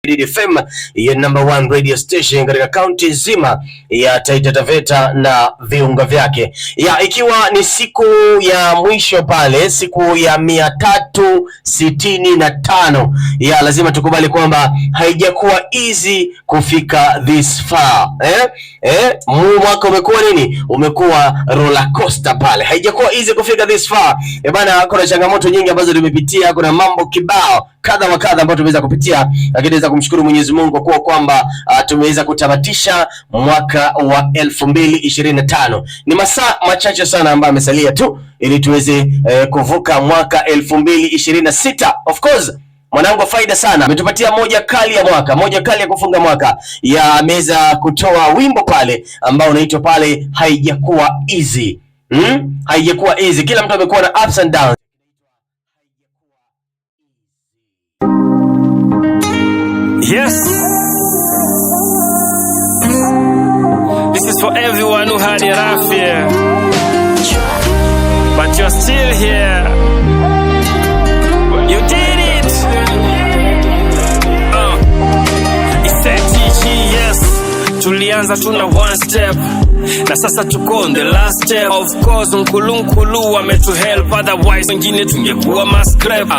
Bidii FM ya number 1 radio station katika county nzima ya Taita Taveta na viunga vyake. Ikiwa ni siku ya mwisho pale, siku ya 365. Lazima tukubali kwamba haijakuwa easy kufika this far. Mwaka umekuwa nini? Umekuwa roller coaster pale. Haijakuwa easy kufika this far. Bana, kuna changamoto nyingi ambazo tumepitia, kuna mambo kibao kadha wa kadha ambayo tumeweza kupitia, lakini naweza kumshukuru Mwenyezi Mungu kwa kwamba tumeweza kutamatisha mwaka wa 2025. Ni masaa machache sana ambayo yamesalia tu ili tuweze kuvuka mwaka 2026. Of course, mwanangu Faida sana ametupatia moja kali ya mwaka, moja kali ya kufunga mwaka. Ameweza kutoa wimbo pale ambao unaitwa pale haijakuwa easy. Haijakuwa easy. Kila mtu amekuwa na ups and downs. Yes. This is for everyone who had it rough here, but you're still here. You did it. It's TG, yes. Tulianza tuna one step, na sasa tuko on the last step. Of course Nkulu ametuhelp, otherwise wengine tungekuwa mascrap.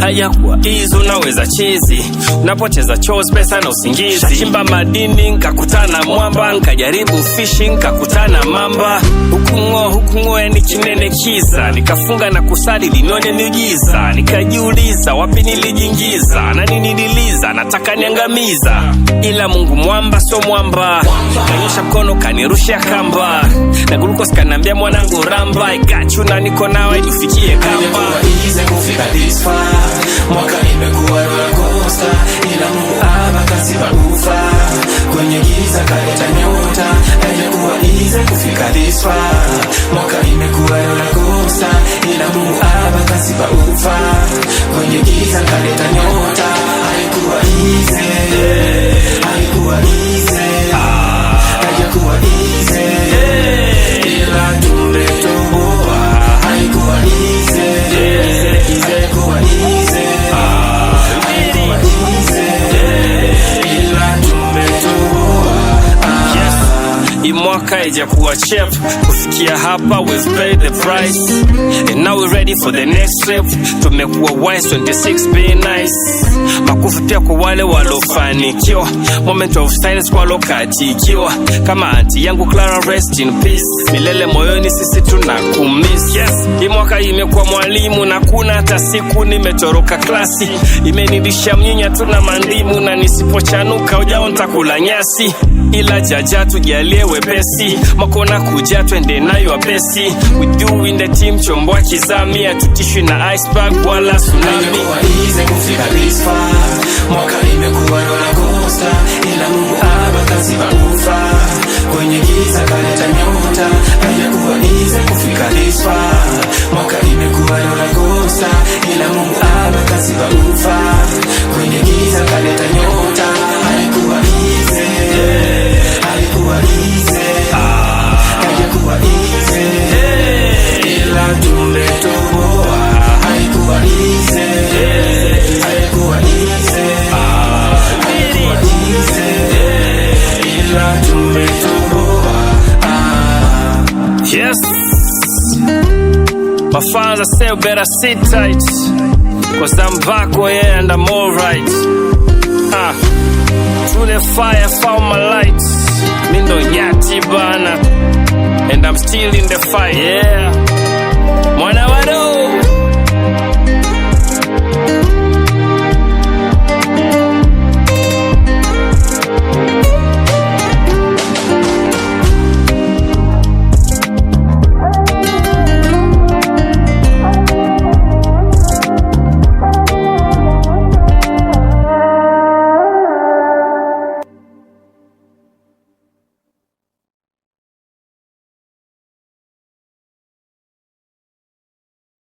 Hayakuwa easy, unaweza chizi, unapoteza chores, pesa na usingizi. Chimba madini nikakutana mwamba, nikajaribu fishing nikakutana mamba. Hukungo yani kinene kiza, nikafunga na kusali linione miujiza. Nikajiuliza wapi nilijingiza, na nini niliza, nataka niangamiza. Ila Mungu mwamba so mwamba, kanyosha mkono kanirusha kamba, na glucose kanambia mwanangu ramba. I got you na niko nawe tufikie kamba. Haikuwa easy kufika this far, mwaka imekuwa roller coaster, ila Mungu akasiba ufa, kwenye giza kaleta nyota. Haikuwa easy kufika this far, mwaka imekuwa roller coaster, ila Mungu akasiba ufa, kwenye giza kaleta nyota. Haikuwa easy, haikuwa easy, haikuwa easy, ila tumetoboa. Haikuwa easy, haikuwa easy, haikuwa easy, ila tumetoboa. Mwaka haijakuwa cheap, kufikia hapa we've paid the price, and now we're ready for the next step. Tumekuwa wise 26 be nice, makufu pia kwa wale walofanikiwa, moment of silence kwa lokatikiwa. Kama auntie yangu Clara, rest in peace, milele moyoni sisi tunakumiss. Yes, hii mwaka imekuwa mwalimu, na kuna hata siku nimetoroka klasi. Imenibisha mnyinya tuna mandimu, na nisipochanuka ujao nitakula nyasi. Ila jaja tujalie wepesi, makona kuja twende nayo wapesi. We do in the team, chomboa kizamia, tutishwi na iceberg wala tsunami. Haikuwa easy kufika this far, mwaka imekuwa roller coaster, ila Mungu akasiba ufa, kwenye giza kaleta nyota. Haikuwa easy kufika this far, mwaka imekuwa roller coaster, ila Mungu akasiba ufa, kwenye giza kaleta nyota. Haikuwa easy, haikuwa easy, haikuwa easy, ila tumetoboa. Haikuwa easy, haikuwa easy, haikuwa easy, ila tumetoboa. Yes, my fans, I say you better sit tight, cause I'm back, oh yeah, and I'm alright. Through the fire found my light, Mindo Nyati bana, and I'm still in the fight, yeah.